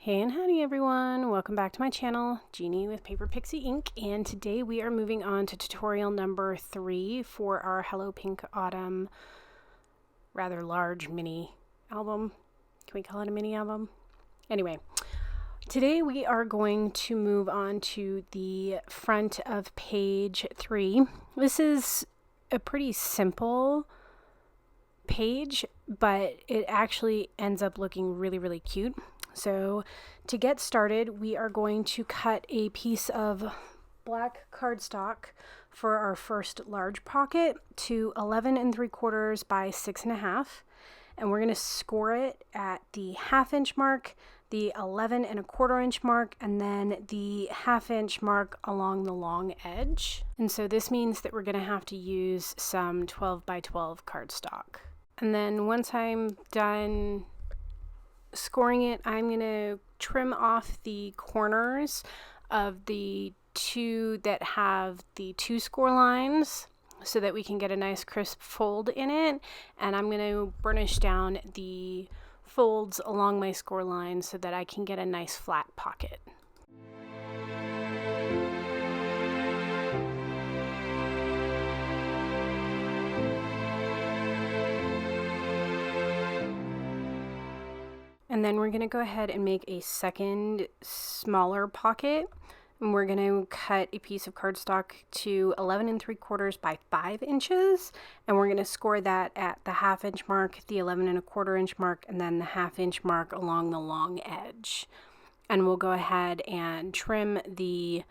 Hey and howdy everyone, welcome back to my channel, Jeannie with Paper Pixie Ink, and today we are moving on to tutorial number 3 for our Hello Pink Autumn rather large mini album. Can we call it a mini album? Anyway, today we are going to move on to the front of page 3. This is a pretty simple page, but it actually ends up looking really cute. So to get started, we are going to cut a piece of black cardstock for our first large pocket to 11 3/4 by 6.5, and we're going to score it at the 1/2 inch mark, the 11 1/4 inch mark, and then the 1/2 inch mark along the long edge. And so this means that we're going to have to use some 12 by 12 cardstock. And then once I'm done scoring it, I'm going to trim off the corners of the two that have the 2 score lines so that we can get a nice crisp fold in it. And I'm going to burnish down the folds along my score line so that I can get a nice flat pocket. And then we're going to go ahead and make a second smaller pocket, and we're going to cut a piece of cardstock to 11 3/4 by 5 inches, and we're going to score that at the 1/2 inch mark, the 11 1/4 inch mark, and then the 1/2 inch mark along the long edge. And we'll go ahead and trim the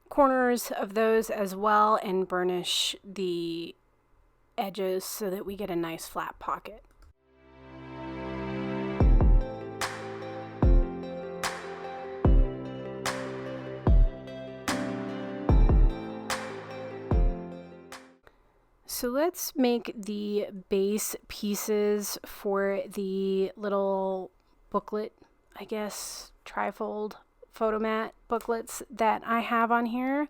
corners of those as well and burnish the edges so that we get a nice flat pocket. So let's make the base pieces for the little booklet, I guess, trifold photo mat booklets that I have on here.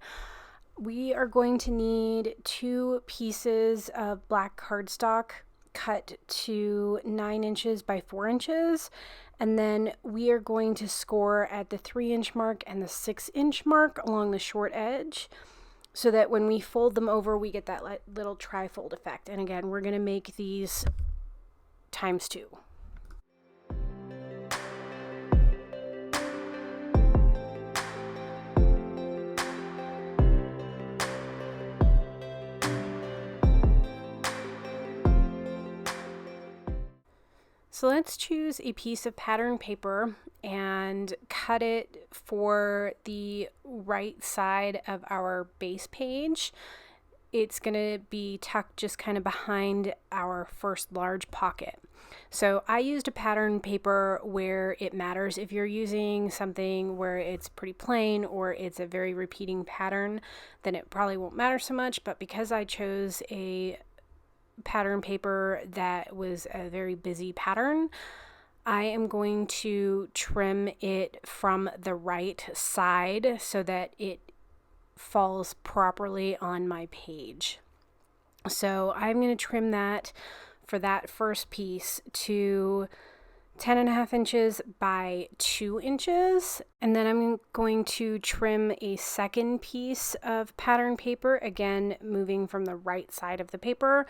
We are going to need 2 pieces of black cardstock cut to 9 inches by 4 inches. And then we are going to score at the 3 inch mark and the 6 inch mark along the short edge, so that when we fold them over, we get that little trifold effect. And again, we're going to make these times 2. So let's choose a piece of pattern paper and cut it for the right side of our base page. It's going to be tucked just kind of behind our first large pocket. So I used a pattern paper where it matters. If you're using something where it's pretty plain or it's a very repeating pattern, then it probably won't matter so much. But because I chose a pattern paper that was a very busy pattern, I am going to trim it from the right side so that it falls properly on my page. So I'm going to trim that for that first piece to 10.5 inches by 2 inches, and then I'm going to trim a second piece of pattern paper, again moving from the right side of the paper,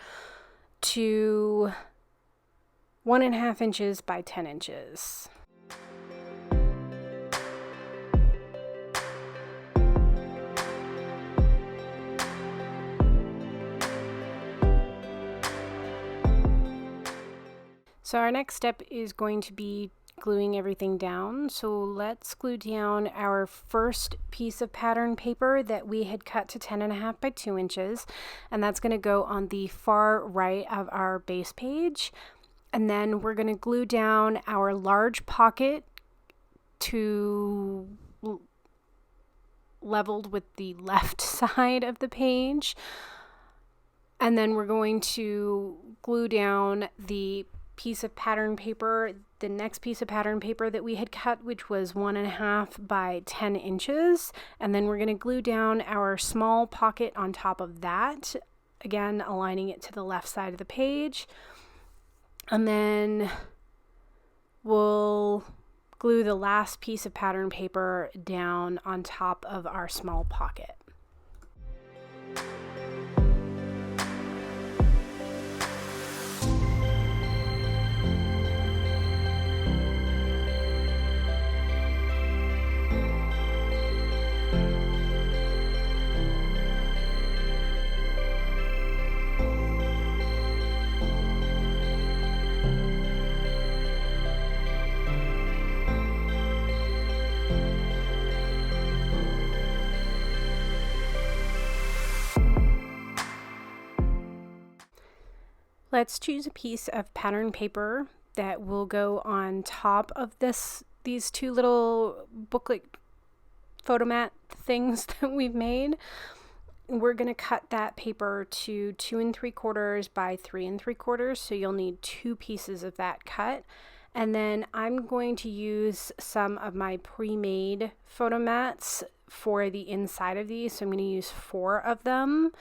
to 1.5 inches by 10 inches. So our next step is going to be gluing everything down. So let's glue down our first piece of pattern paper that we had cut to 10.5 by 2 inches, and that's going to go on the far right of our base page. And then we're going to glue down our large pocket to leveled with the left side of the page, and then we're going to glue down the piece of pattern paper, the next piece of pattern paper that we had cut, which was 1.5 by 10 inches, and then we're going to glue down our small pocket on top of that, again aligning it to the left side of the page. And then we'll glue the last piece of pattern paper down on top of our small pocket. Let's choose a piece of pattern paper that will go on top of these two little booklet photomat things that we've made. We're going to cut that paper to 2 3/4 by 3 3/4, so you'll need 2 pieces of that cut. And then I'm going to use some of my pre-made photomats for the inside of these, so I'm going to use 4 of them.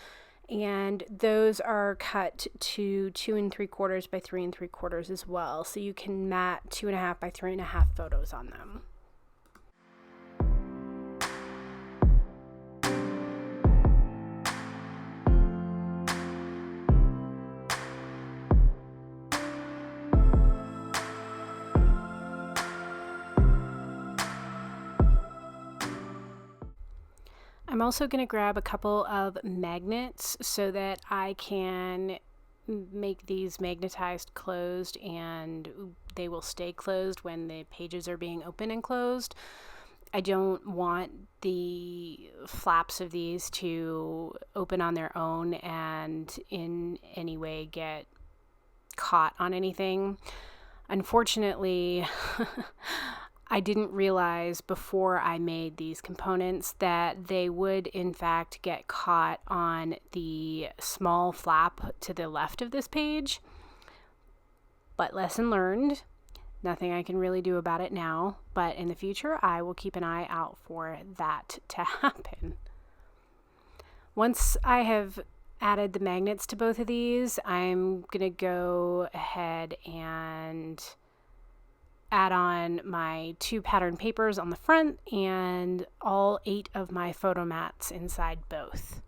And those are cut to 2 3/4 by 3 3/4 as well. So you can mat 2.5 by 3.5 photos on them. I'm also going to grab a couple of magnets so that I can make these magnetized closed, and they will stay closed when the pages are being open and closed. I don't want the flaps of these to open on their own and in any way get caught on anything. Unfortunately, I didn't realize before I made these components that they would in fact get caught on the small flap to the left of this page. But lesson learned. Nothing I can really do about it now, but in the future I will keep an eye out for that to happen. Once I have added the magnets to both of these, I'm gonna go ahead and add on my 2 pattern papers on the front and all 8 of my photo mats inside both.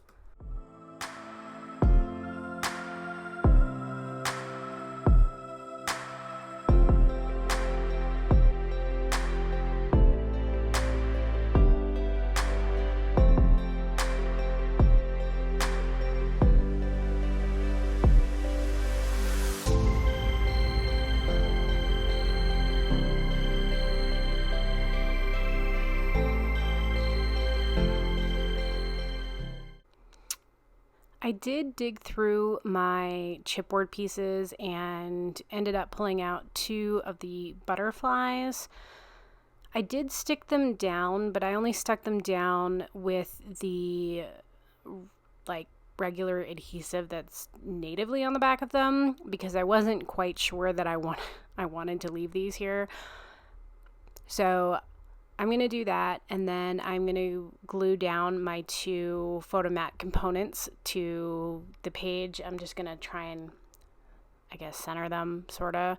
I did dig through my chipboard pieces and ended up pulling out 2 of the butterflies. I did stick them down, but I only stuck them down with the regular adhesive that's natively on the back of them because I wasn't quite sure that I wanted to leave these here. So I'm going to do that, and then I'm going to glue down my 2 photomat components to the page. I'm just going to try and, I guess, center them, sort of.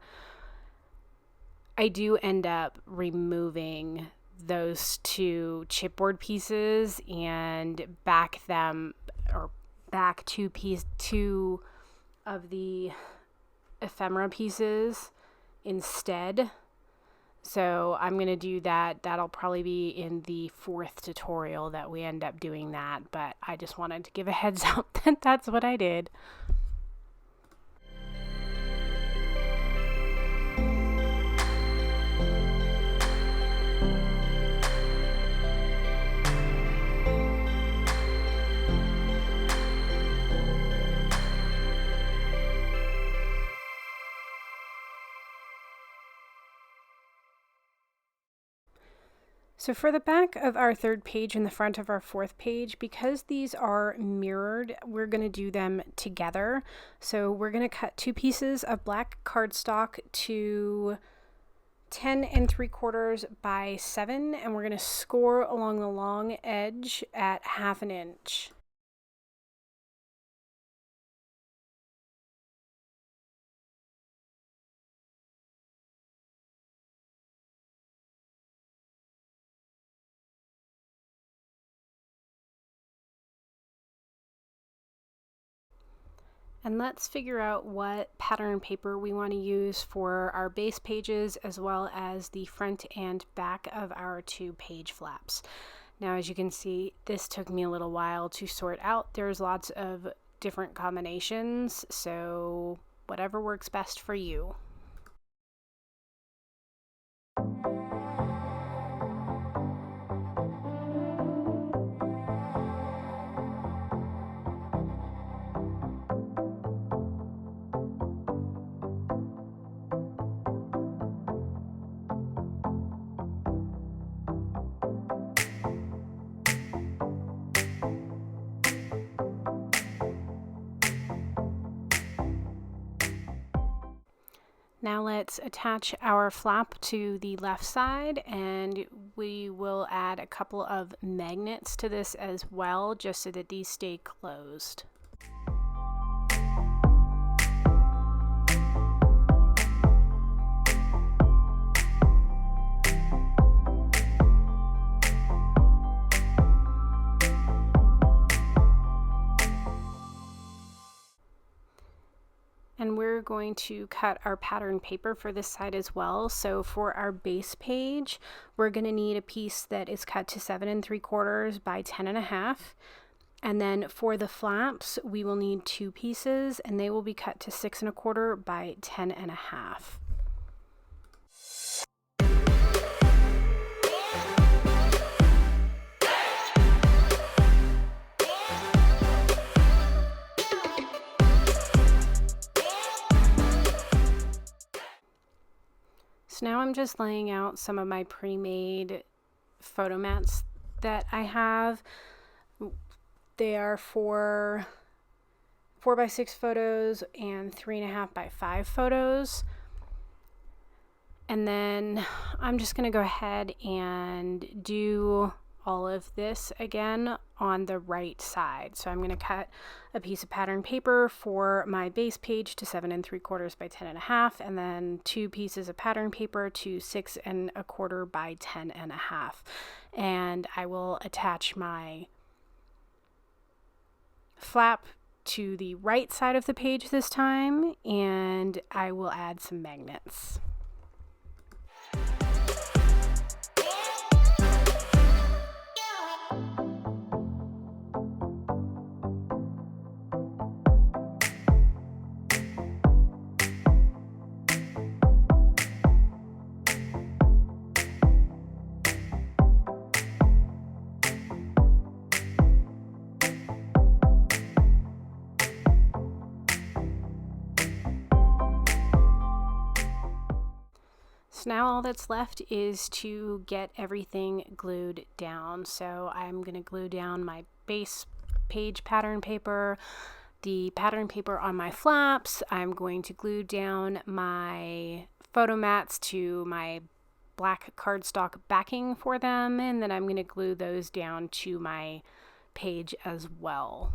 I do end up removing those 2 chipboard pieces and back 2 of the ephemera pieces instead. So I'm going to do that. That'll probably be in the 4th tutorial that we end up doing that, but I just wanted to give a heads up that that's what I did. So for the back of our 3rd page and the front of our 4th page, because these are mirrored, we're going to do them together. So we're going to cut 2 pieces of black cardstock to 10 3/4 by 7, and we're going to score along the long edge at 1/2 inch. And let's figure out what pattern paper we want to use for our base pages as well as the front and back of our 2 page flaps. Now, as you can see, this took me a little while to sort out. There's lots of different combinations, so whatever works best for you. Now let's attach our flap to the left side, and we will add a couple of magnets to this as well, just so that these stay closed. And we're going to cut our pattern paper for this side as well. So for our base page, we're going to need a piece that is cut to 7 3/4 by 10 1/2. And then for the flaps, we will need 2 pieces, and they will be cut to 6 1/4 by 10 1/2. So now I'm just laying out some of my pre-made photo mats that I have. They are for 4x6 photos and 3.5 by 5 photos. And then I'm just going to go ahead and do all of this again on the right side. So I'm going to cut a piece of pattern paper for my base page to 7 3/4 by 10 1/2, and then 2 pieces of pattern paper to 6 1/4 by 10 1/2. And I will attach my flap to the right side of the page this time, and I will add some magnets. So now all that's left is to get everything glued down. So I'm going to glue down my base page pattern paper, the pattern paper on my flaps. I'm going to glue down my photo mats to my black cardstock backing for them, and then I'm going to glue those down to my page as well.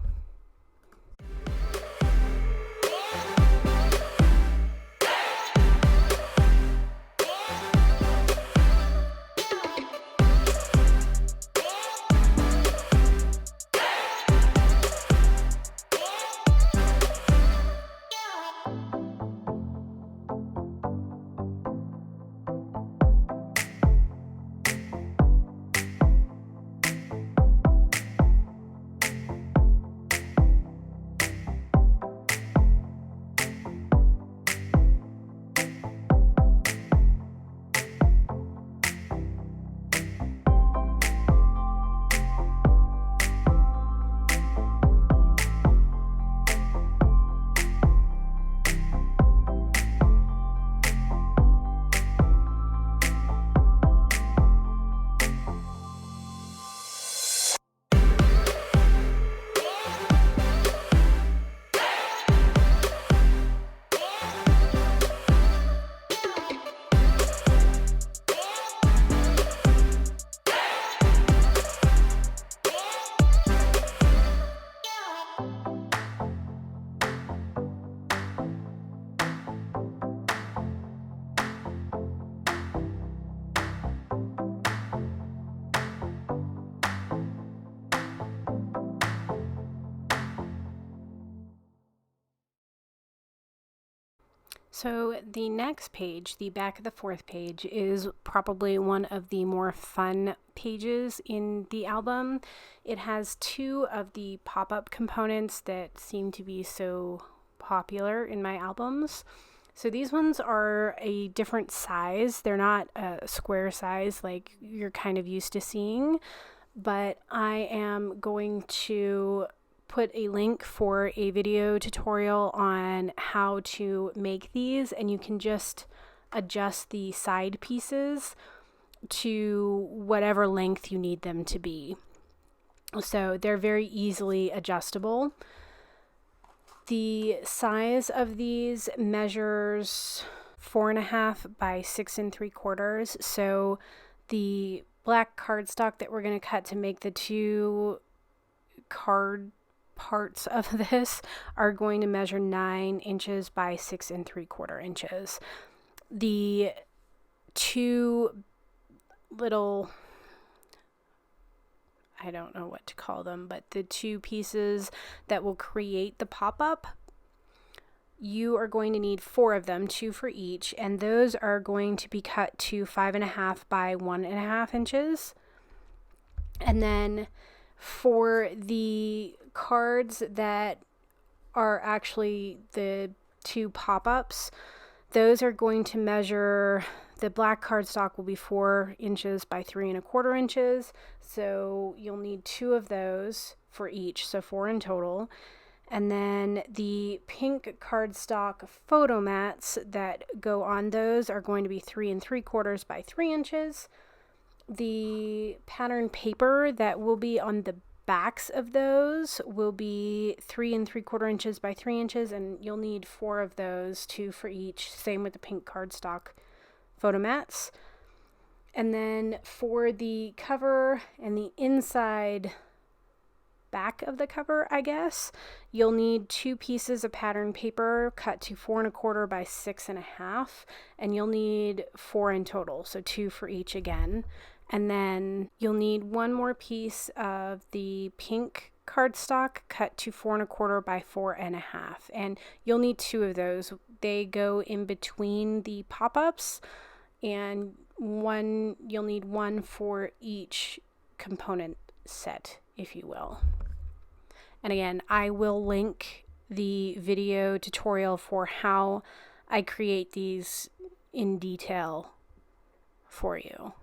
So the next page, the back of the fourth page, is probably one of the more fun pages in the album. It has two of the pop-up components that seem to be so popular in my albums. So these ones are a different size. They're not a square size like you're kind of used to seeing, but I am going to put a link for a video tutorial on how to make these, and you can just adjust the side pieces to whatever length you need them to be. So they're very easily adjustable. The size of these measures 4.5 by 6 3/4. So the black cardstock that we're going to cut to make the two card parts of this are going to measure 9 inches by 6 3/4 inches. The two little, I don't know what to call them, but the two pieces that will create the pop-up, you are going to need 4 of them, 2 for each, and those are going to be cut to 5.5 by 1.5 inches. And then for the cards that are actually the two pop-ups, those are going to measure, the black cardstock will be 4 inches by 3 1/4 inches. So you'll need 2 of those for each, so 4 in total. And then the pink cardstock photo mats that go on those are going to be 3 3/4 by 3 inches. The pattern paper that will be on the backs of those will be 3 3/4 inches by 3 inches, and you'll need 4 of those, 2 for each. Same with the pink cardstock photo mats. And then for the cover and the inside back of the cover, I guess, you'll need 2 pieces of pattern paper cut to 4 1/4 by 6 1/2, and you'll need 4 in total, so 2 for each again. And then you'll need 1 more piece of the pink cardstock cut to 4 1/4 by 4 1/2, and you'll need 2 of those. They go in between the pop-ups, and you'll need 1 for each component set, if you will. And again, I will link the video tutorial for how I create these in detail for you.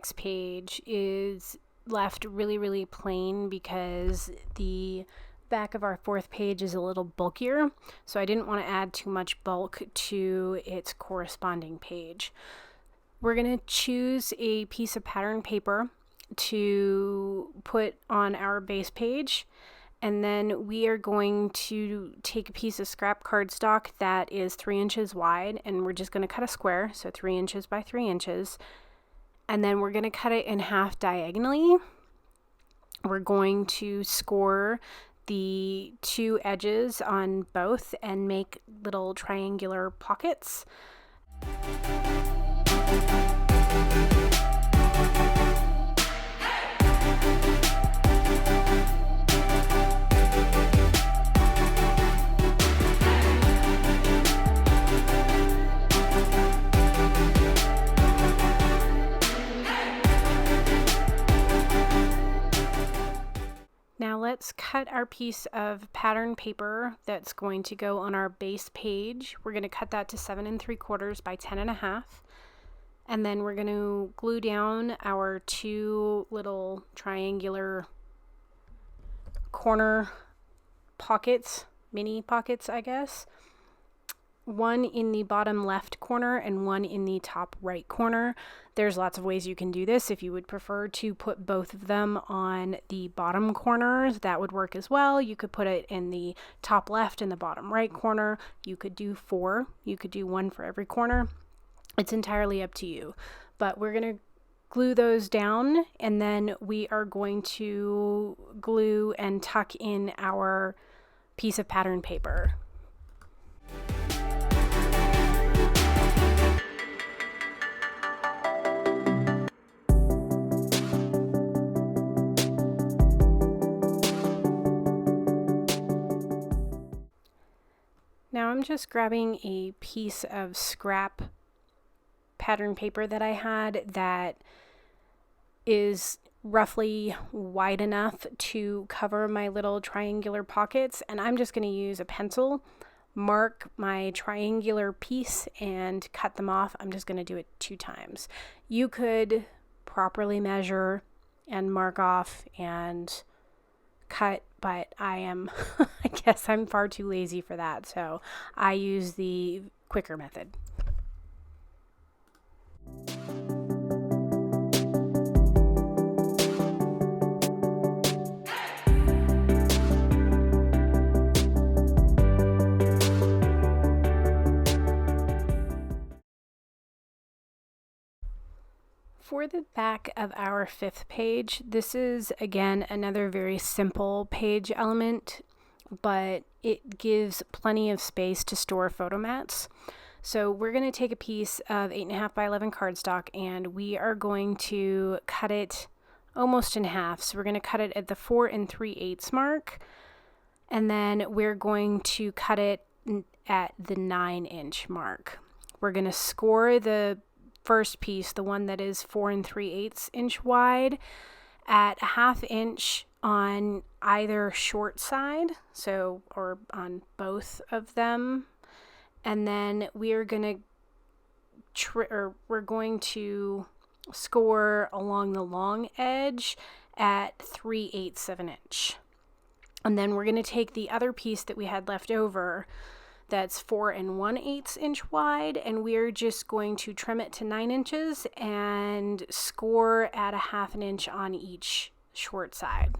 next page is left really plain because the back of our fourth page is a little bulkier, so I didn't want to add too much bulk to its corresponding page. We're going to choose a piece of pattern paper to put on our base page, and then we are going to take a piece of scrap cardstock that is 3 inches wide, and we're just going to cut a square, so 3 inches by 3 inches, and then we're going to cut it in half diagonally. We're going to score the 2 edges on both and make little triangular pockets. Now let's cut our piece of pattern paper that's going to go on our base page. We're going to cut that to 7 3/4 by 10 1/2. And then we're going to glue down our 2 little triangular corner pockets, mini pockets, I guess. One in the bottom left corner and one in the top right corner. There's lots of ways you can do this. If you would prefer to put both of them on the bottom corners, that would work as well. You could put it in the top left and the bottom right corner. You could do 4. You could do 1 for every corner. It's entirely up to you. But we're going to glue those down, and then we are going to glue and tuck in our piece of pattern paper. Now I'm just grabbing a piece of scrap pattern paper that I had that is roughly wide enough to cover my little triangular pockets, and I'm just going to use a pencil, mark my triangular piece, and cut them off. I'm just going to do it 2 times. You could properly measure and mark off and cut, but I guess I'm far too lazy for that, so I use the quicker method. For the back of our 5th page, this is again another very simple page element, but it gives plenty of space to store photo mats. So we're going to take a piece of 8 1/2 by 11 cardstock, and we are going to cut it almost in half. So we're going to cut it at the 4 3/8 mark, and then we're going to cut it at the 9-inch mark. We're going to score the first piece, the one that is 4 3/8 inch wide, at a 1/2 inch on either short side, or on both of them, and then we are going to we're going to score along the long edge at 3/8 of an inch, and then we're going to take the other piece that we had left over that's 4 1/8 inch wide, and we're just going to trim it to 9 inches and score at a 1/2 inch on each short side.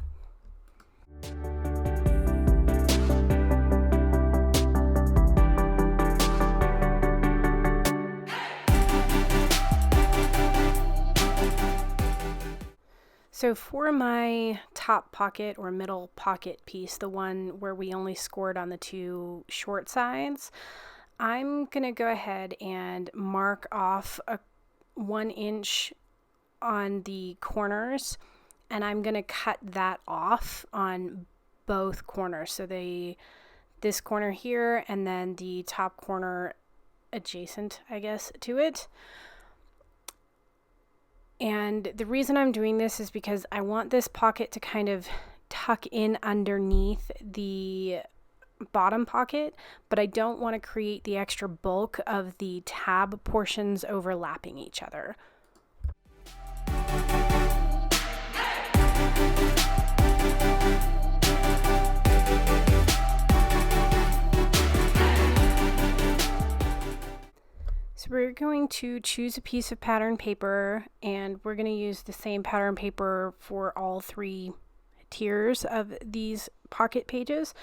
So for my top pocket or middle pocket piece, the one where we only scored on the 2 short sides, I'm going to go ahead and mark off a 1 inch on the corners, and I'm going to cut that off on both corners. So this corner here and then the top corner adjacent, I guess, to it. And the reason I'm doing this is because I want this pocket to kind of tuck in underneath the bottom pocket, but I don't want to create the extra bulk of the tab portions overlapping each other. going to choose a piece of pattern paper, and we're going to use the same pattern paper for all 3 tiers of these pocket pages.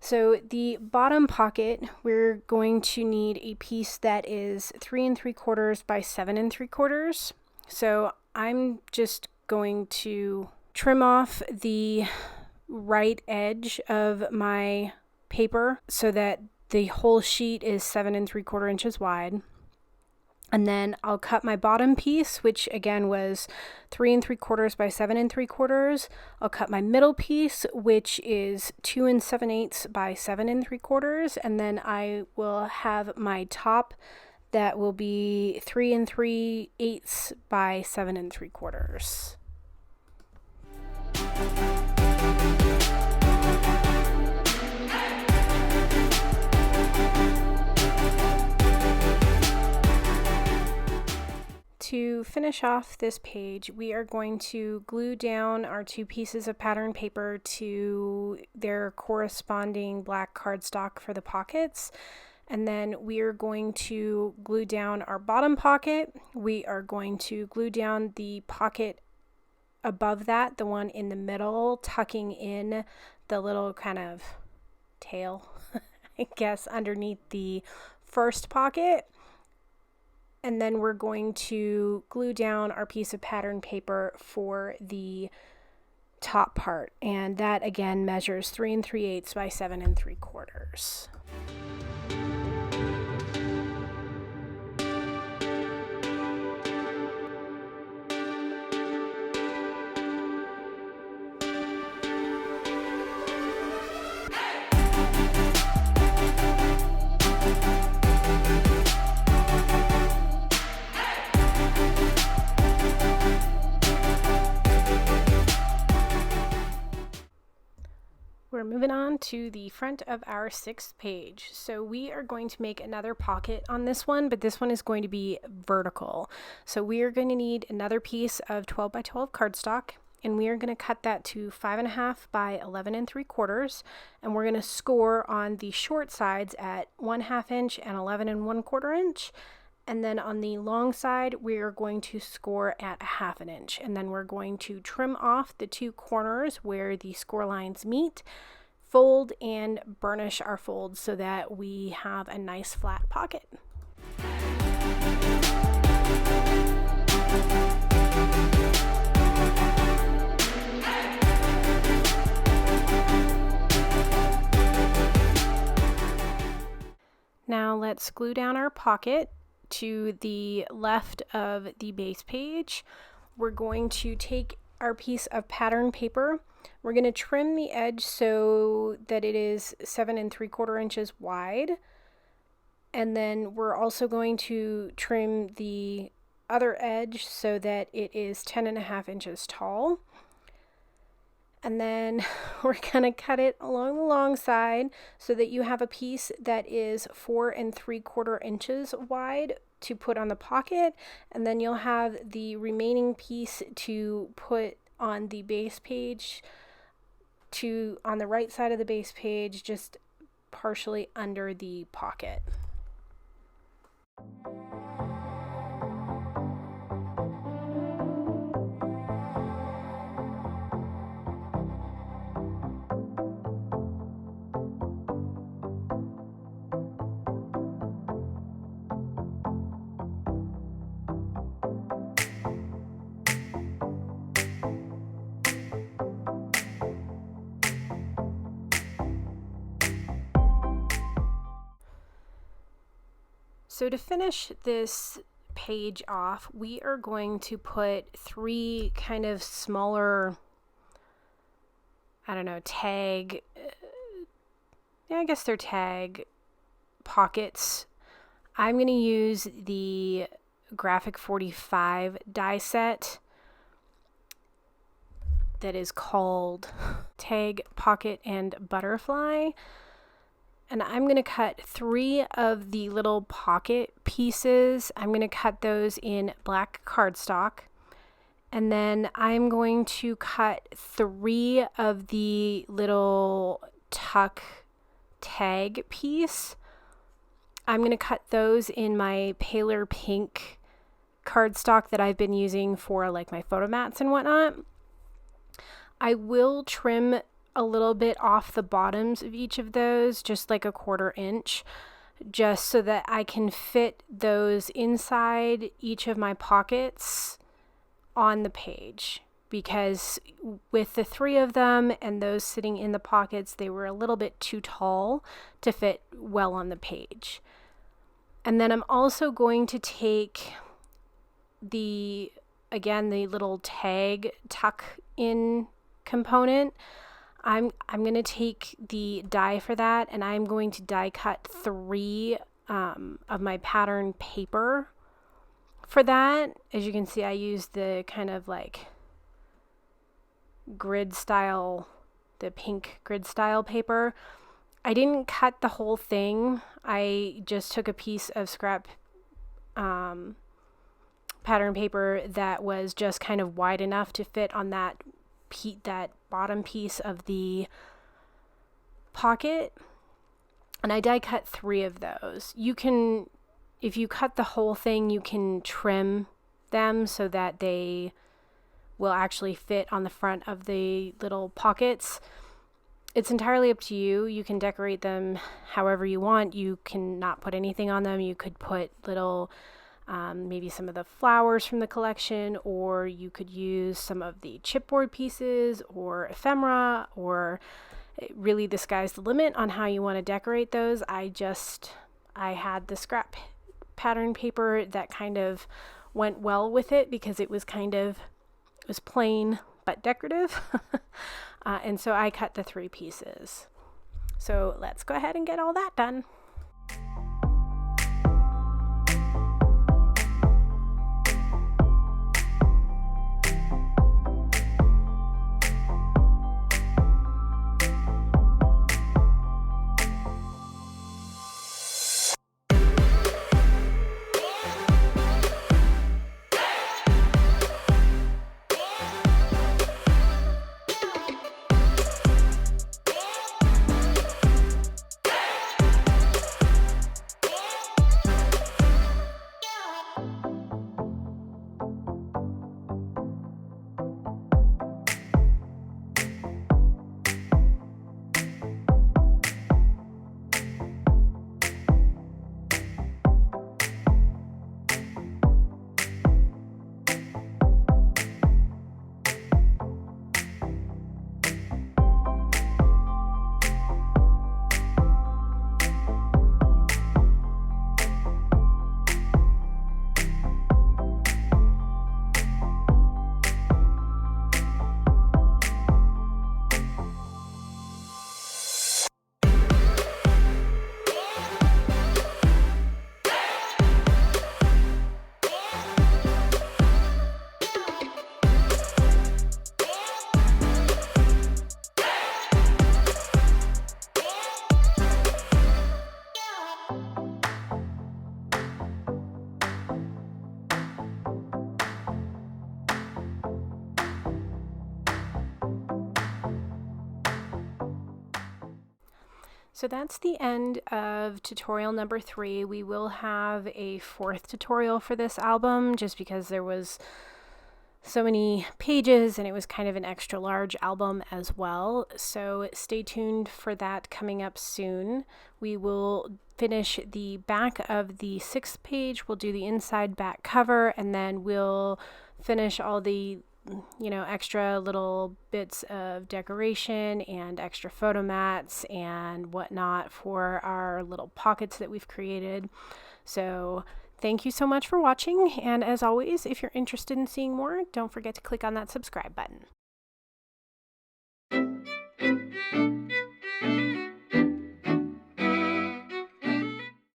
So the bottom pocket, we're going to need a piece that is 3 3/4 by 7 3/4. So I'm just going to trim off the right edge of my paper so that the whole sheet is 7 3/4 inches wide. And then I'll cut my bottom piece, which again was 3 3/4 by 7 3/4. I'll cut my middle piece, which is 2 7/8 by 7 3/4. And then I will have my top that will be 3 3/8 by 7 3/4. To finish off this page, we are going to glue down our 2 pieces of pattern paper to their corresponding black cardstock for the pockets. And then we are going to glue down our bottom pocket. We are going to glue down the pocket above that, the one in the middle, tucking in the little kind of tail, I guess, underneath the first pocket. And then we're going to glue down our piece of pattern paper for the top part. And that again measures 3 3/8 by 7 3/4. We're moving on to the front of our 6th page. So we are going to make another pocket on this one, but this one is going to be vertical. So we are going to need another piece of 12 by 12 cardstock, and we are going to cut that to 5.5 by 11 3/4, and we're going to score on the short sides at 1/2 inch and 11 1/4 inch. And then on the long side, we're going to score at 1/2 inch. And then we're going to trim off the 2 corners where the score lines meet, fold and burnish our folds so that we have a nice flat pocket. Now let's glue down our pocket to the left of the base page. We're going to take our piece of pattern paper. We're going to trim the edge so that it is 7 3/4 inches wide. And then we're also going to trim the other edge so that it is 10.5 inches tall. And then we're going to cut it along the long side so that you have a piece that is 4 3/4 inches wide to put on the pocket. And then you'll have the remaining piece to put on the base page, on the right side of the base page, just partially under the pocket. So to finish this page off, we are going to put 3 kind of smaller, I don't know, tag, I guess they're tag pockets. I'm going to use the Graphic 45 die set that is called Tag, Pocket, and Butterfly. And I'm going to cut 3 of the little pocket pieces. I'm going to cut those in black cardstock. And then I'm going to cut 3 of the little tuck tag piece. I'm going to cut those in my paler pink cardstock that I've been using for like my photo mats and whatnot. I will trim a little bit off the bottoms of each of those, just like a 1/4 inch, just so that I can fit those inside each of my pockets on the page, because with the 3 of them and those sitting in the pockets, they were a little bit too tall to fit well on the page. And then I'm also going to take the little tag tuck in component. I'm going to take the die for that, and I'm going to die cut 3 of my pattern paper for that. As you can see, I used the kind of like grid style, the pink grid style paper. I didn't cut the whole thing. I just took a piece of scrap pattern paper that was just kind of wide enough to fit on that bottom piece of the pocket, and I die cut 3 of those. You can, if you cut the whole thing, you can trim them so that they will actually fit on the front of the little pockets. It's entirely up to you. You can decorate them however you want. You can not put anything on them. You could put little maybe some of the flowers from the collection, or you could use some of the chipboard pieces or ephemera, or really the sky's the limit on how you want to decorate those. I had the scrap pattern paper that kind of went well with it, because it was plain but decorative. And so I cut the 3 pieces. So let's go ahead and get all that done. So that's the end of tutorial number 3. We will have a 4th tutorial for this album, just because there was so many pages and it was kind of an extra large album as well. So stay tuned for that coming up soon. We will finish the back of the 6th page. We'll do the inside back cover, and then we'll finish all the extra little bits of decoration and extra photo mats and whatnot for our little pockets that we've created. So thank you so much for watching, and as always, if you're interested in seeing more, don't forget to click on that subscribe button.